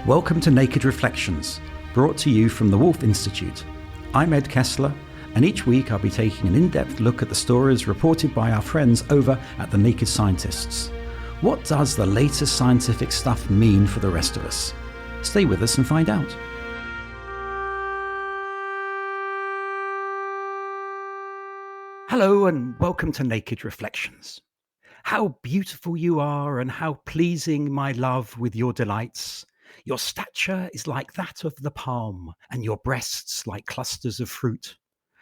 Welcome to Naked Reflections, brought to you from the Wolf Institute. I'm Ed Kessler, and each week I'll be taking an in-depth look at the stories reported by our friends over at the Naked Scientists. What does the latest scientific stuff mean for the rest of us? Stay with us and find out. Hello and welcome to Naked Reflections. How beautiful you are and how pleasing, my love, with your delights. Your stature is like that of the palm, and your breasts like clusters of fruit.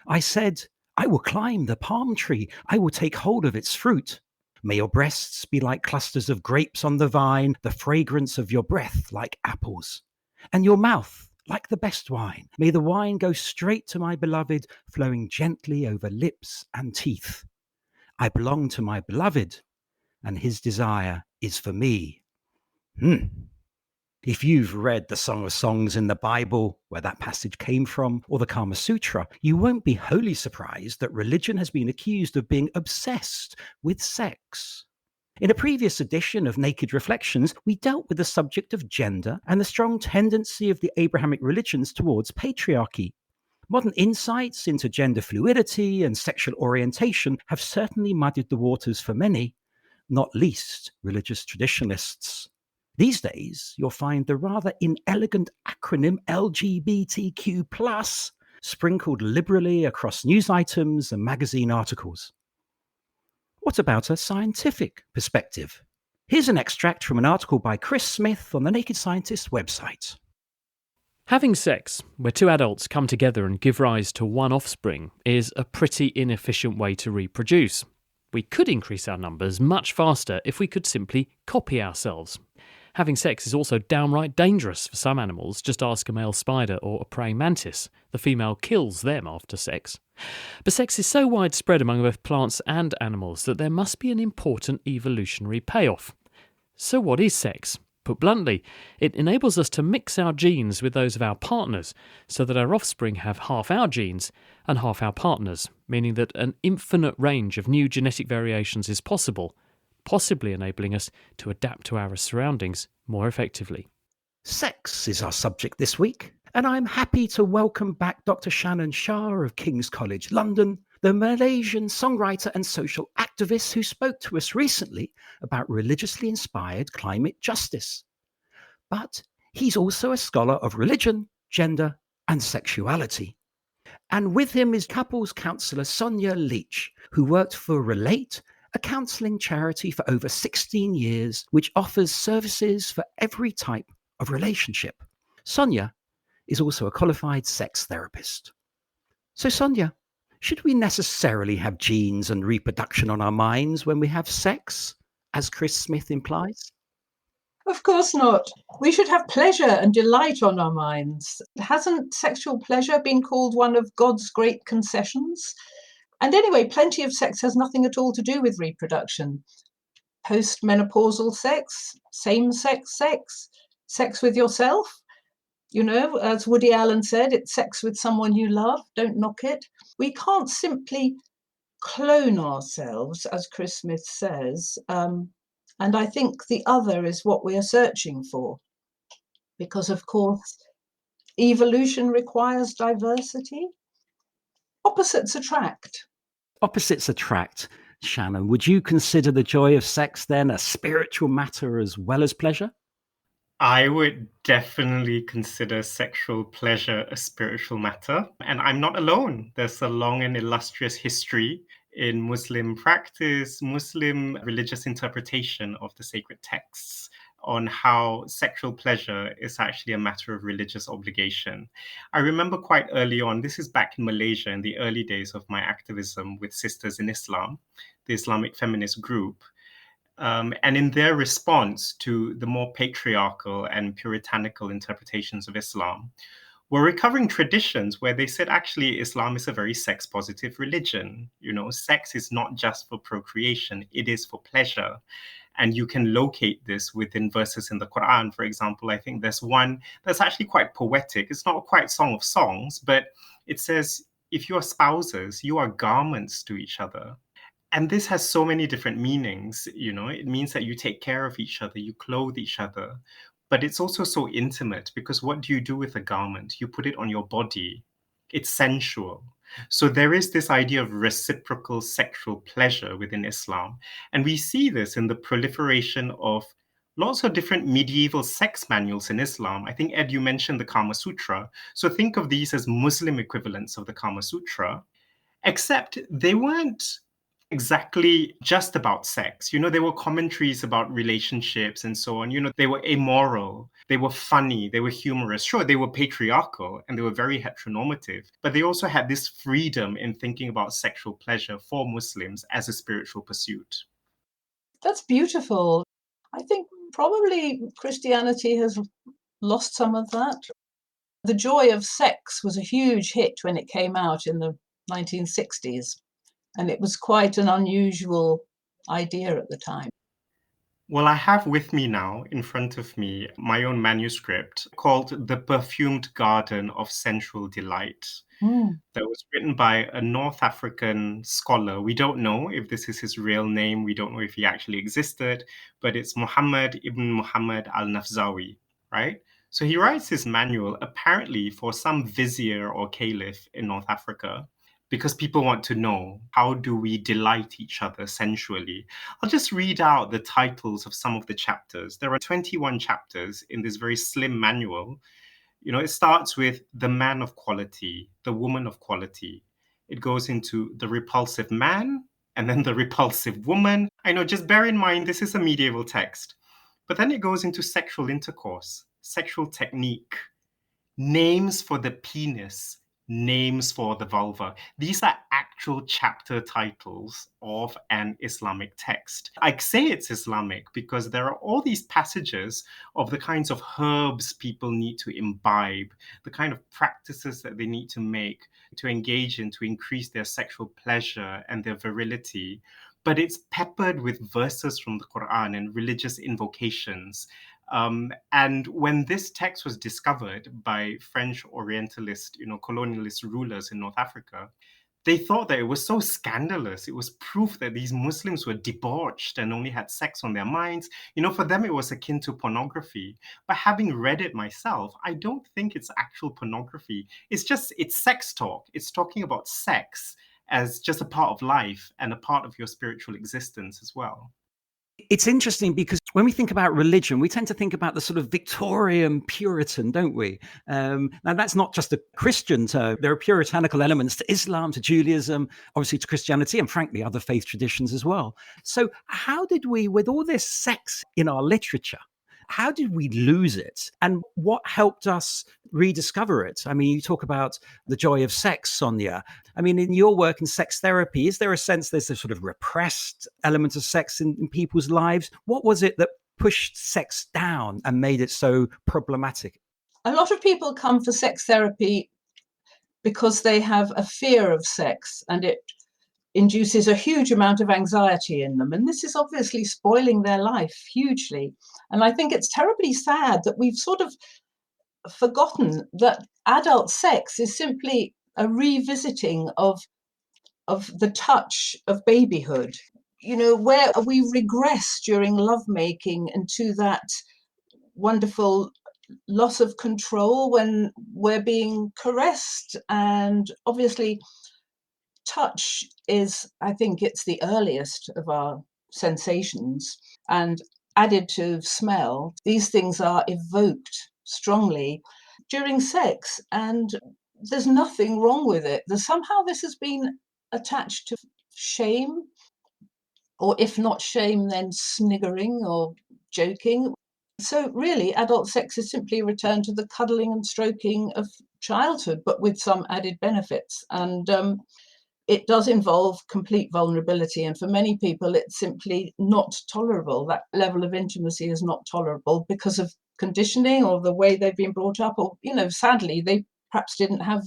I said, I will climb the palm tree, I will take hold of its fruit. May your breasts be like clusters of grapes on the vine, the fragrance of your breath like apples. And your mouth like the best wine. May the wine go straight to my beloved, flowing gently over lips and teeth. I belong to my beloved, and his desire is for me. If you've read the Song of Songs in the Bible, where that passage came from, or the Kama Sutra, you won't be wholly surprised that religion has been accused of being obsessed with sex. In a previous edition of Naked Reflections, we dealt with the subject of gender and the strong tendency of the Abrahamic religions towards patriarchy. Modern insights into gender fluidity and sexual orientation have certainly muddied the waters for many, not least religious traditionalists. These days, you'll find the rather inelegant acronym LGBTQ+, sprinkled liberally across news items and magazine articles. What about a scientific perspective? Here's an extract from an article by Chris Smith on the Naked Scientist website. Having sex, where two adults come together and give rise to one offspring, is a pretty inefficient way to reproduce. We could increase our numbers much faster if we could simply copy ourselves. Having sex is also downright dangerous for some animals. Just ask a male spider or a praying mantis. The female kills them after sex. But sex is so widespread among both plants and animals that there must be an important evolutionary payoff. So what is sex? Put bluntly, it enables us to mix our genes with those of our partners so that our offspring have half our genes and half our partners, meaning that an infinite range of new genetic variations is possible, possibly enabling us to adapt to our surroundings more effectively. Sex is our subject this week, and I'm happy to welcome back Dr. Shannon Shah of King's College London, the Malaysian songwriter and social activist who spoke to us recently about religiously inspired climate justice. But he's also a scholar of religion, gender, and sexuality. And with him is couples counsellor Sonia Leach, who worked for Relate, a counselling charity for over 16 years, which offers services for every type of relationship. Sonia is also a qualified sex therapist. So Sonia, should we necessarily have genes and reproduction on our minds when we have sex, as Chris Smith implies? Of course not. We should have pleasure and delight on our minds. Hasn't sexual pleasure been called one of God's great concessions? And anyway, plenty of sex has nothing at all to do with reproduction. Postmenopausal sex, same-sex sex, sex with yourself. You know, as Woody Allen said, it's sex with someone you love, don't knock it. We can't simply clone ourselves, as Chris Smith says, and I think the other is what we are searching for. Because, of course, evolution requires diversity. Opposites attract. Opposites attract. Shannon, would you consider the joy of sex then a spiritual matter as well as pleasure? I would definitely consider sexual pleasure a spiritual matter. And I'm not alone. There's a long and illustrious history in Muslim practice, Muslim religious interpretation of the sacred texts on how sexual pleasure is actually a matter of religious obligation. I remember quite early on, this is back in Malaysia in the early days of my activism with Sisters in Islam, the Islamic feminist group. And in their response to the more patriarchal and puritanical interpretations of Islam, were recovering traditions where they said, actually, Islam is a very sex-positive religion. You know, sex is not just for procreation, it is for pleasure. And you can locate this within verses in the Quran. For example, I think there's one that's actually quite poetic. It's not quite Song of Songs, but it says, if you are spouses, you are garments to each other. And this has so many different meanings. You know, it means that you take care of each other, you clothe each other. but it's also so intimate because what do you do with a garment? You put it on your body. It's sensual. So there is this idea of reciprocal sexual pleasure within Islam. And we see this in the proliferation of lots of different medieval sex manuals in Islam. I think, Ed, you mentioned the Kama Sutra. So think of these as Muslim equivalents of the Kama Sutra, except they weren't exactly just about sex. There were commentaries about relationships and so on. They were amoral, they were funny, they were humorous. Sure, they were patriarchal and they were very heteronormative, but they also had this freedom in thinking about sexual pleasure for Muslims as a spiritual pursuit. That's beautiful. I think probably Christianity has lost some of that. The Joy of Sex was a huge hit when it came out in the 1960s. And it was quite an unusual idea at the time. Well, I have with me now, in front of me, my own manuscript called The Perfumed Garden of Sensual Delight. That was written by a North African scholar. We don't know if this is his real name. We don't know if he actually existed, but it's Muhammad ibn Muhammad al-Nafzawi, right? So he writes his manual apparently for some vizier or caliph in North Africa, because people want to know, how do we delight each other sensually? I'll just read out the titles of some of the chapters. There are 21 chapters in this very slim manual. It starts with the man of quality, the woman of quality. It goes into the repulsive man and then the repulsive woman. I know, just bear in mind, this is a medieval text. But then it goes into sexual intercourse, sexual technique, names for the penis, names for the vulva. These are actual chapter titles of an Islamic text. I say it's Islamic because there are all these passages of the kinds of herbs people need to imbibe, the kind of practices that they need to make to engage in to increase their sexual pleasure and their virility. But it's peppered with verses from the Quran and religious invocations. And when this text was discovered by French Orientalist, colonialist rulers in North Africa, they thought that it was so scandalous. It was proof that these Muslims were debauched and only had sex on their minds. For them, it was akin to pornography. But having read it myself, I don't think it's actual pornography. It's sex talk. It's talking about sex as just a part of life and a part of your spiritual existence as well. It's interesting because when we think about religion, we tend to think about the sort of Victorian Puritan, don't we? Now, that's not just a Christian term. There are puritanical elements to Islam, to Judaism, obviously to Christianity, and frankly, other faith traditions as well. So how did we, with all this sex in our literature, how did we lose it? And what helped us rediscover it? I mean, you talk about the joy of sex, Sonia. I mean, in your work in sex therapy, is there a sense there's a sort of repressed element of sex in people's lives? What was it that pushed sex down and made it so problematic? A lot of people come for sex therapy because they have a fear of sex and it induces a huge amount of anxiety in them. And this is obviously spoiling their life hugely. And I think it's terribly sad that we've sort of forgotten that adult sex is simply a revisiting of the touch of babyhood. Where we regress during lovemaking into that wonderful loss of control when we're being caressed. And obviously, touch is, I think it's the earliest of our sensations, and added to smell, these things are evoked strongly during sex, and there's nothing wrong with it. Somehow this has been attached to shame, or if not shame, then sniggering or joking. So really, adult sex is simply a return to the cuddling and stroking of childhood, but with some added benefits. And it does involve complete vulnerability. And for many people, it's simply not tolerable. That level of intimacy is not tolerable because of conditioning or the way they've been brought up. Or, sadly, they perhaps didn't have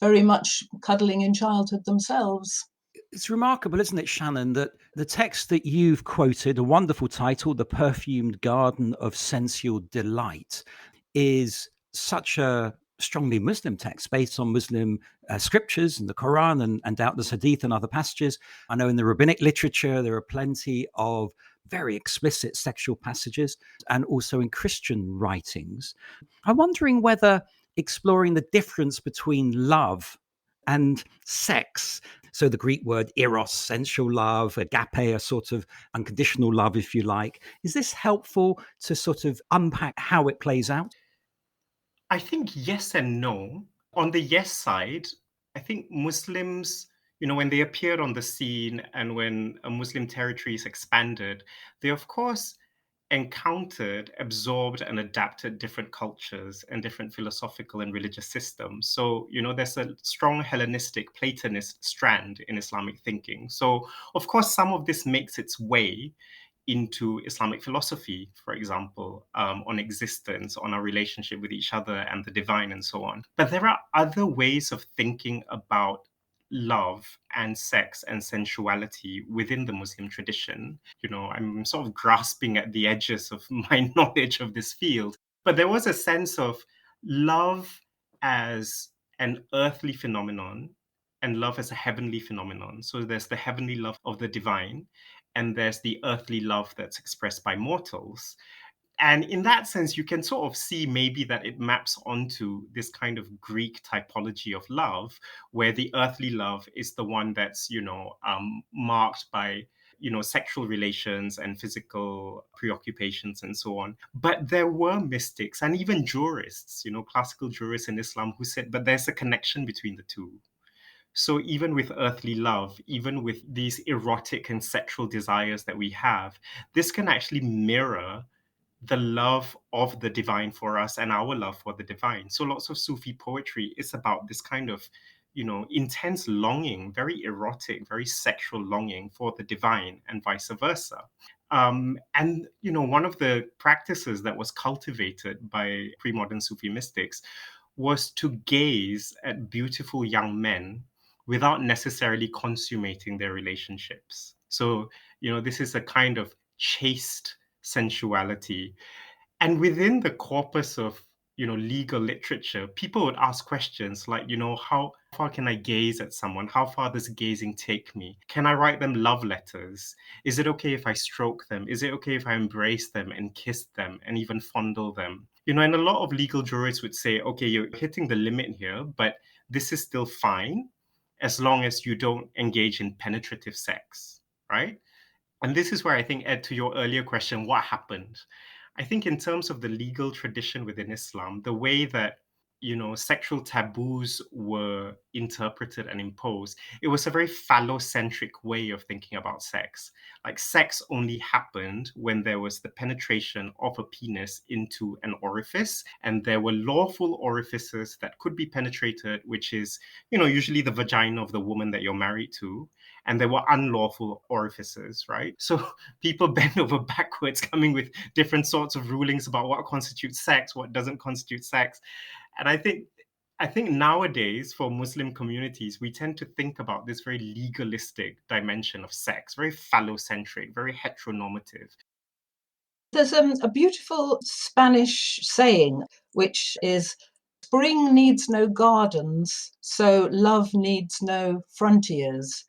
very much cuddling in childhood themselves. It's remarkable, isn't it, Shannon, that the text that you've quoted, a wonderful title, The Perfumed Garden of Sensual Delight, is such a strongly Muslim text based on Muslim scriptures and the Quran and doubtless Hadith and other passages. I know in the rabbinic literature, there are plenty of very explicit sexual passages, and also in Christian writings. I'm wondering whether exploring the difference between love and sex, so the Greek word eros, sensual love, agape, a sort of unconditional love, if you like, is this helpful to sort of unpack how it plays out? I think yes and no. On the yes side, I think Muslims, when they appeared on the scene and when a Muslim territories expanded, they of course encountered, absorbed, and adapted different cultures and different philosophical and religious systems. So, there's a strong Hellenistic Platonist strand in Islamic thinking. So, of course, some of this makes its way into Islamic philosophy, for example, on existence, on our relationship with each other and the divine, and so on. But there are other ways of thinking about love and sex and sensuality within the Muslim tradition. I'm sort of grasping at the edges of my knowledge of this field, but there was a sense of love as an earthly phenomenon and love as a heavenly phenomenon. So there's the heavenly love of the divine, and there's the earthly love that's expressed by mortals. And in that sense, you can sort of see maybe that it maps onto this kind of Greek typology of love, where the earthly love is the one that's, marked by, sexual relations and physical preoccupations and so on. But there were mystics and even jurists, classical jurists in Islam who said, but there's a connection between the two. So even with earthly love, even with these erotic and sexual desires that we have, this can actually mirror the love of the divine for us and our love for the divine. So lots of Sufi poetry is about this kind of, intense longing, very erotic, very sexual longing for the divine and vice versa. And one of the practices that was cultivated by pre-modern Sufi mystics was to gaze at beautiful young men without necessarily consummating their relationships. So, this is a kind of chaste sensuality. And within the corpus of, legal literature, people would ask questions like, how far can I gaze at someone? How far does gazing take me? Can I write them love letters? Is it okay if I stroke them? Is it okay if I embrace them and kiss them and even fondle them? And a lot of legal jurists would say, okay, you're hitting the limit here, but this is still fine as long as you don't engage in penetrative sex, right? And this is where I think, Ed, to your earlier question, what happened? I think in terms of the legal tradition within Islam, the way that, sexual taboos were interpreted and imposed, it was a very phallocentric way of thinking about sex. Like sex only happened when there was the penetration of a penis into an orifice, and there were lawful orifices that could be penetrated, which is, usually the vagina of the woman that you're married to. And there were unlawful orifices, right? So people bend over backwards coming with different sorts of rulings about what constitutes sex, what doesn't constitute sex. And I think nowadays for Muslim communities, we tend to think about this very legalistic dimension of sex, very phallocentric, very heteronormative. There's a beautiful Spanish saying, which is, spring needs no gardens, so love needs no frontiers.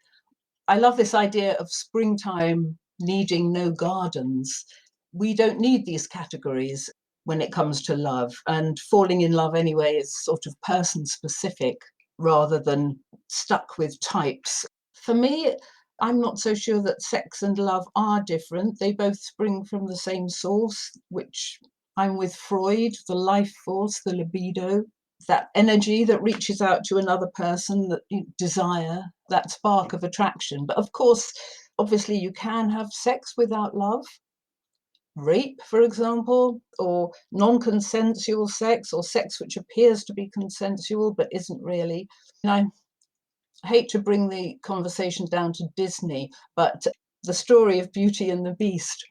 I love this idea of springtime needing no gardens. We don't need these categories when it comes to love, and falling in love anyway is sort of person specific rather than stuck with types. For me, I'm not so sure that sex and love are different. They both spring from the same source, which I'm with Freud, the life force, the libido, that energy that reaches out to another person, that desire, that spark of attraction. But of course, obviously, you can have sex without love. Rape, for example, or non-consensual sex, or sex which appears to be consensual but isn't really. And I hate to bring the conversation down to Disney, but the story of Beauty and the Beast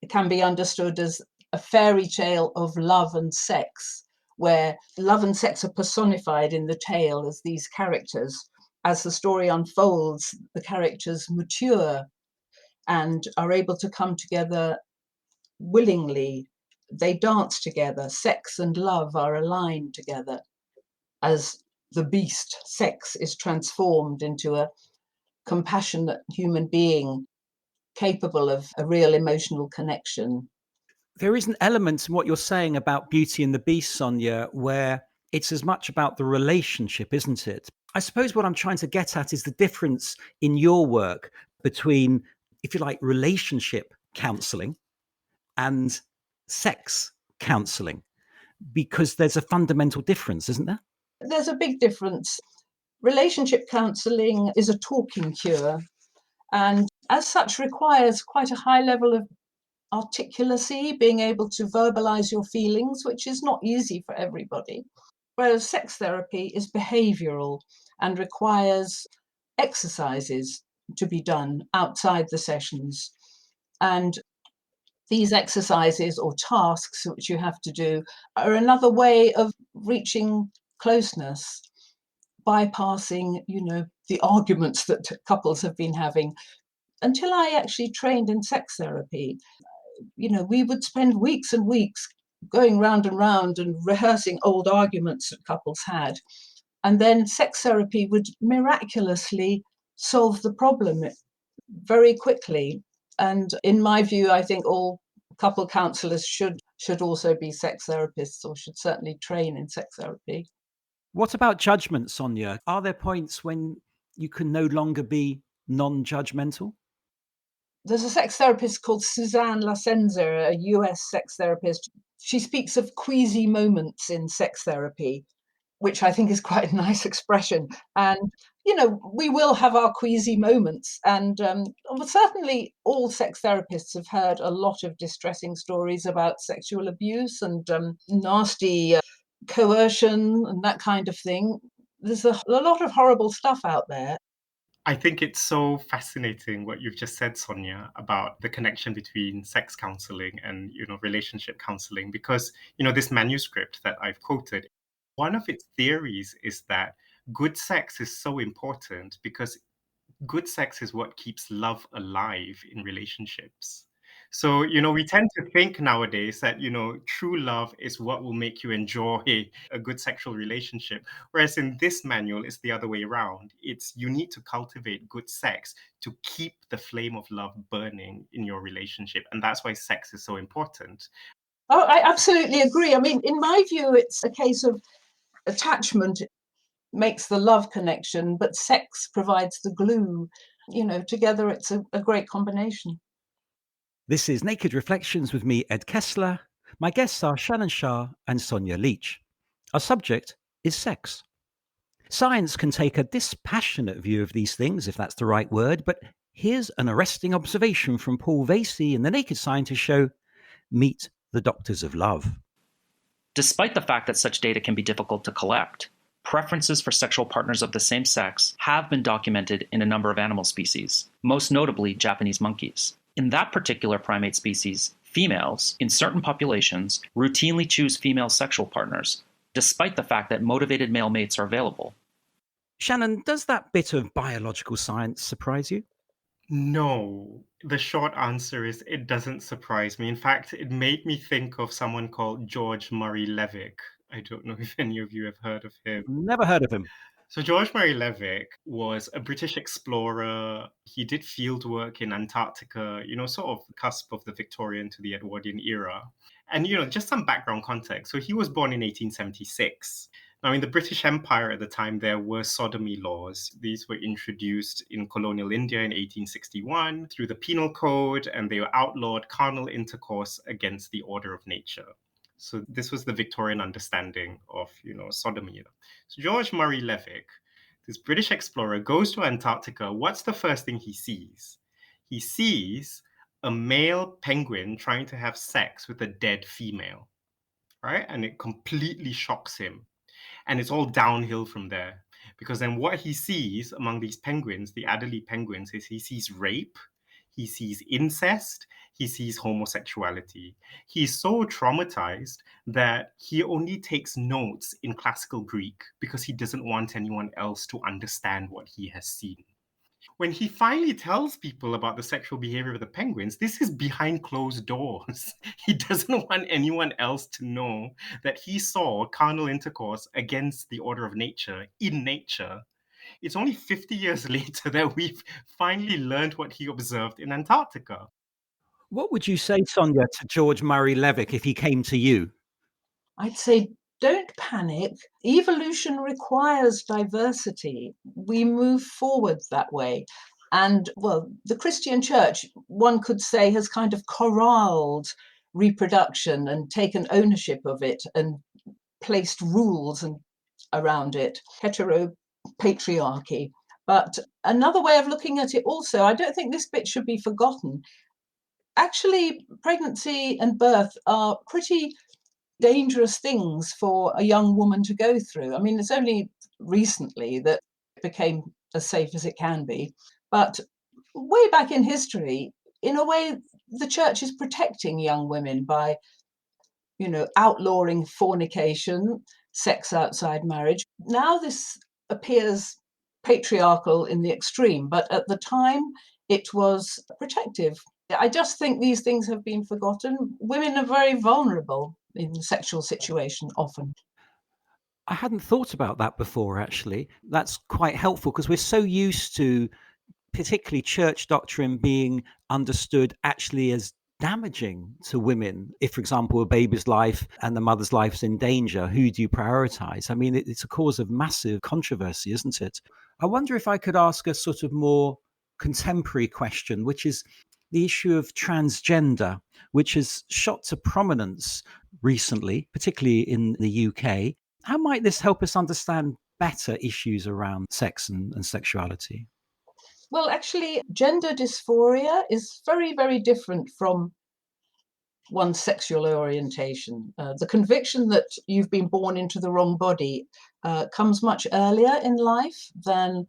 can be understood as a fairy tale of love and sex, where love and sex are personified in the tale as these characters. As the story unfolds, the characters mature and are able to come together willingly. They dance together. Sex and love are aligned together. As the beast, sex is transformed into a compassionate human being. capable of a real emotional connection. There is an element in what you're saying about Beauty and the Beast, Sonia, where it's as much about the relationship, isn't it? I suppose what I'm trying to get at is the difference in your work between, if you like, relationship counseling and sex counseling, because there's a fundamental difference, isn't there? There's a big difference. Relationship counselling is a talking cure, and as such requires quite a high level of articulacy, being able to verbalize your feelings, which is not easy for everybody. Whereas sex therapy is behavioral and requires exercises to be done outside the sessions. And these exercises or tasks which you have to do are another way of reaching closeness, bypassing, the arguments that couples have been having. Until I actually trained in sex therapy, we would spend weeks and weeks going round and round and rehearsing old arguments that couples had. And then sex therapy would miraculously solve the problem very quickly. And in my view, I think all couple counsellors should also be sex therapists, or should certainly train in sex therapy. What about judgment, Sonia? Are there points when you can no longer be non-judgmental? There's a sex therapist called Suzanne Lasenza, a US sex therapist. She speaks of queasy moments in sex therapy, which I think is quite a nice expression. And, we will have our queasy moments. And certainly all sex therapists have heard a lot of distressing stories about sexual abuse and nasty coercion and that kind of thing. There's a lot of horrible stuff out there. I think it's so fascinating what you've just said, Sonia, about the connection between sex counseling and, relationship counseling, because, this manuscript that I've quoted, one of its theories is that good sex is so important because good sex is what keeps love alive in relationships. So, we tend to think nowadays that, true love is what will make you enjoy a good sexual relationship. Whereas in this manual, it's the other way around. It's you need to cultivate good sex to keep the flame of love burning in your relationship. And that's why sex is so important. Oh, I absolutely agree. I mean, in my view, it's a case of attachment makes the love connection, but sex provides the glue. Together it's a great combination. This is Naked Reflections with me, Ed Kessler. My guests are Shannon Shah and Sonia Leach. Our subject is sex. Science can take a dispassionate view of these things, if that's the right word, but here's an arresting observation from Paul Vasey in the Naked Scientist show, Meet the Doctors of Love. Despite the fact that such data can be difficult to collect, preferences for sexual partners of the same sex have been documented in a number of animal species, most notably Japanese monkeys. In that particular primate species, females, in certain populations, routinely choose female sexual partners, despite the fact that motivated male mates are available. Shannon, does that bit of biological science surprise you? No, the short answer is it doesn't surprise me. In fact, it made me think of someone called George Murray Levick. I don't know if any of you have heard of him. Never heard of him. So George Murray Levick was a British explorer. He did field work in Antarctica, sort of the cusp of the Victorian to the Edwardian era. And, just some background context. So he was born in 1876. Now, in the British Empire at the time, there were sodomy laws. These were introduced in colonial India in 1861 through the Penal Code, and they outlawed carnal intercourse against the order of nature. So this was the Victorian understanding of, sodomy. So George Murray Levick, this British explorer, goes to Antarctica. What's the first thing he sees? He sees a male penguin trying to have sex with a dead female, right? And it completely shocks him. And it's all downhill from there. Because then what he sees among these penguins, the Adelie penguins, is he sees rape, he sees incest, he sees homosexuality. He's so traumatized that he only takes notes in classical Greek because he doesn't want anyone else to understand what he has seen. When he finally tells people about the sexual behavior of the penguins, this is behind closed doors. He doesn't want anyone else to know that he saw carnal intercourse against the order of nature in nature. It's only 50 years later that we've finally learned what he observed in Antarctica. What would you say, Sonia, to George Murray Levick if he came to you? I'd say don't panic. Evolution requires diversity. We move forward that way. And, well, the Christian church, one could say, has kind of corralled reproduction and taken ownership of it and placed rules around it, heteropatriarchy. But another way of looking at it also, I don't think this bit should be forgotten. Actually, pregnancy and birth are pretty dangerous things for a young woman to go through. I mean, it's only recently that it became as safe as it can be. But way back in history, in a way, the church is protecting young women by, outlawing fornication, sex outside marriage. Now this appears patriarchal in the extreme, but at the time it was protective. I just think these things have been forgotten. Women are very vulnerable in the sexual situation often. I hadn't thought about that before, actually. That's quite helpful because we're so used to particularly church doctrine being understood actually as damaging to women. If, for example, a baby's life and the mother's life is in danger, who do you prioritize? I mean, it's a cause of massive controversy, isn't it? I wonder if I could ask a sort of more contemporary question, which is the issue of transgender, which has shot to prominence recently, particularly in the UK. How might this help us understand better issues around sex and sexuality? Well, actually, gender dysphoria is very, very different from one's sexual orientation. The conviction that you've been born into the wrong body comes much earlier in life than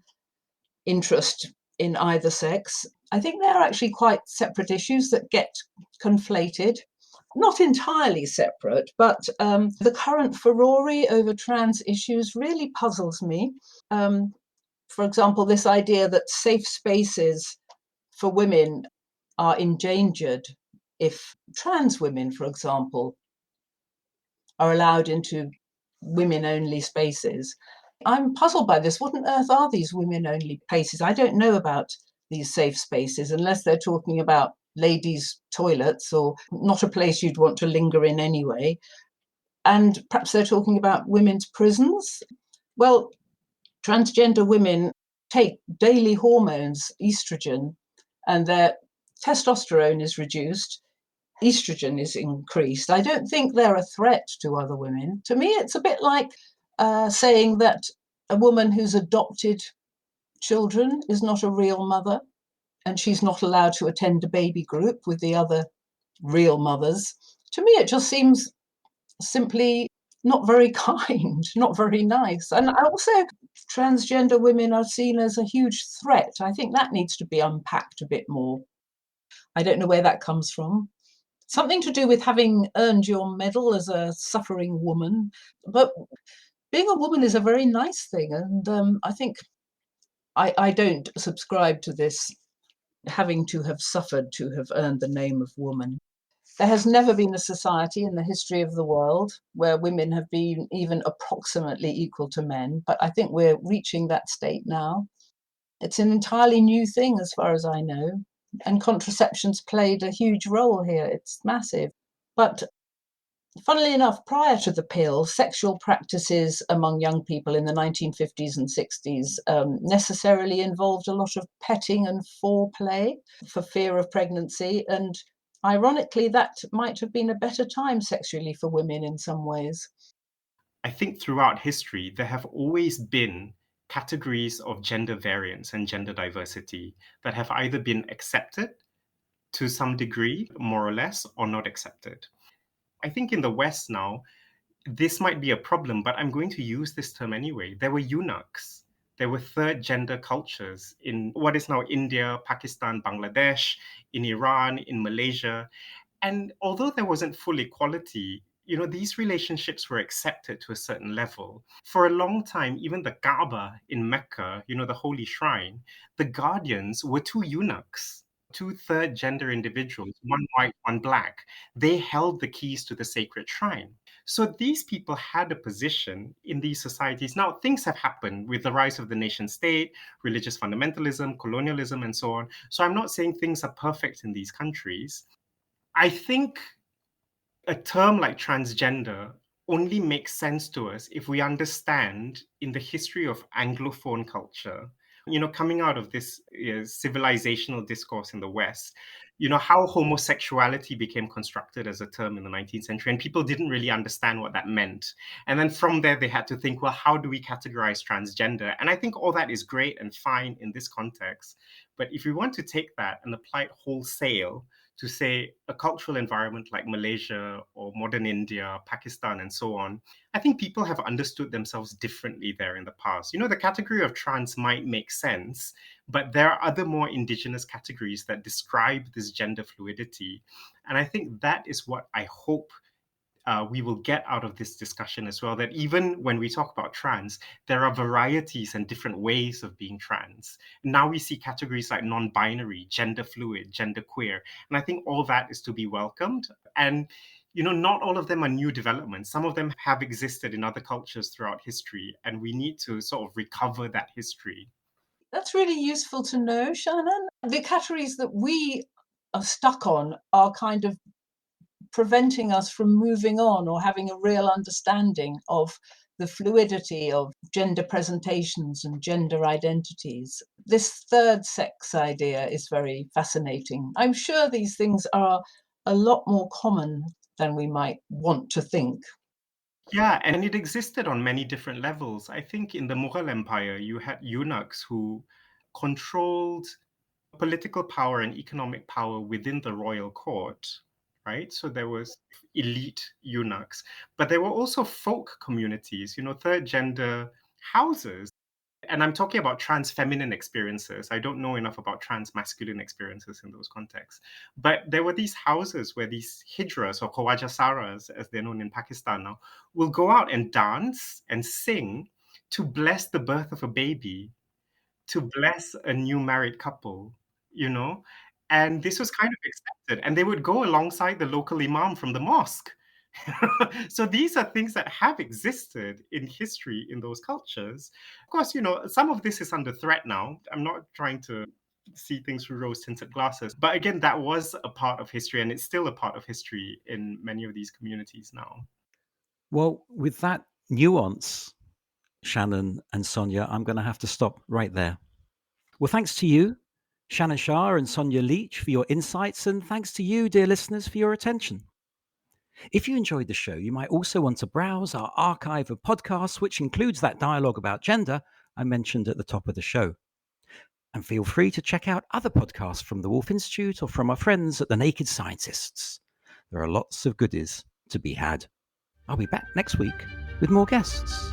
interest in either sex. I think they're actually quite separate issues that get conflated. Not entirely separate, but the current furore over trans issues really puzzles me. For example, this idea that safe spaces for women are endangered if trans women, for example, are allowed into women-only spaces. I'm puzzled by this. What on earth are these women-only places? I don't know about these safe spaces unless they're talking about ladies' toilets or not a place you'd want to linger in anyway. And perhaps they're talking about women's prisons. Well, transgender women take daily hormones, estrogen, and their testosterone is reduced, estrogen is increased. I don't think they're a threat to other women. To me, it's a bit like saying that a woman who's adopted children is not a real mother and she's not allowed to attend a baby group with the other real mothers. To me, it just seems simply not very kind, not very nice. And also, transgender women are seen as a huge threat. I think that needs to be unpacked a bit more. I don't know where that comes from. Something to do with having earned your medal as a suffering woman. But being a woman is a very nice thing. And I think I don't subscribe to this having to have suffered to have earned the name of woman. There has never been a society in the history of the world where women have been even approximately equal to men, but I think we're reaching that state now. It's an entirely new thing as far as I know, and contraception's played a huge role here. It's massive. But funnily enough, prior to the pill, sexual practices among young people in the 1950s and 60s necessarily involved a lot of petting and foreplay for fear of pregnancy. And ironically, that might have been a better time sexually for women in some ways. I think throughout history, there have always been categories of gender variance and gender diversity that have either been accepted to some degree, more or less, or not accepted. I think in the West now, this might be a problem, but I'm going to use this term anyway. There were eunuchs. There were third gender cultures in what is now India, Pakistan, Bangladesh, in Iran, in Malaysia. And although there wasn't full equality, these relationships were accepted to a certain level. For a long time, even the Kaaba in Mecca, the holy shrine, the guardians were two eunuchs, two third gender individuals, one white, one black. They held the keys to the sacred shrine. So these people had a position in these societies. Now, things have happened with the rise of the nation state, religious fundamentalism, colonialism, and so on. So I'm not saying things are perfect in these countries. I think a term like transgender only makes sense to us if we understand in the history of Anglophone culture, coming out of this civilizational discourse in the West, how homosexuality became constructed as a term in the 19th century, and people didn't really understand what that meant. And then from there, they had to think, well, how do we categorize transgender? And I think all that is great and fine in this context. But if we want to take that and apply it wholesale to, say, a cultural environment like Malaysia or modern India, Pakistan, and so on, I think people have understood themselves differently there in the past. The category of trans might make sense, but there are other more indigenous categories that describe this gender fluidity. And I think that is what I hope we will get out of this discussion as well, that even when we talk about trans, there are varieties and different ways of being trans. Now we see categories like non-binary, gender fluid, gender queer. And I think all that is to be welcomed. And not all of them are new developments. Some of them have existed in other cultures throughout history, and we need to sort of recover that history. That's really useful to know, Shannon. The categories that we are stuck on are kind of preventing us from moving on or having a real understanding of the fluidity of gender presentations and gender identities. This third sex idea is very fascinating. I'm sure these things are a lot more common than we might want to think. Yeah, and it existed on many different levels. I think in the Mughal Empire, you had eunuchs who controlled political power and economic power within the royal court, right? So there was elite eunuchs, but there were also folk communities, third gender houses. And I'm talking about trans feminine experiences. I don't know enough about trans masculine experiences in those contexts. But there were these houses where these hijras or Khawaja Saras, as they're known in Pakistan now, will go out and dance and sing to bless the birth of a baby, to bless a new married couple, and this was kind of accepted. And they would go alongside the local imam from the mosque. So these are things that have existed in history in those cultures. Of course, some of this is under threat now. I'm not trying to see things through rose-tinted glasses. But again, that was a part of history, and it's still a part of history in many of these communities now. Well, with that nuance, Shannon and Sonia, I'm going to have to stop right there. Well, thanks to you, Shannon Shah and Sonia Leach, for your insights, and thanks to you, dear listeners, for your attention. If you enjoyed the show, you might also want to browse our archive of podcasts, which includes that dialogue about gender I mentioned at the top of the show. And feel free to check out other podcasts from the Woolf Institute or from our friends at the Naked Scientists. There are lots of goodies to be had. I'll be back next week with more guests.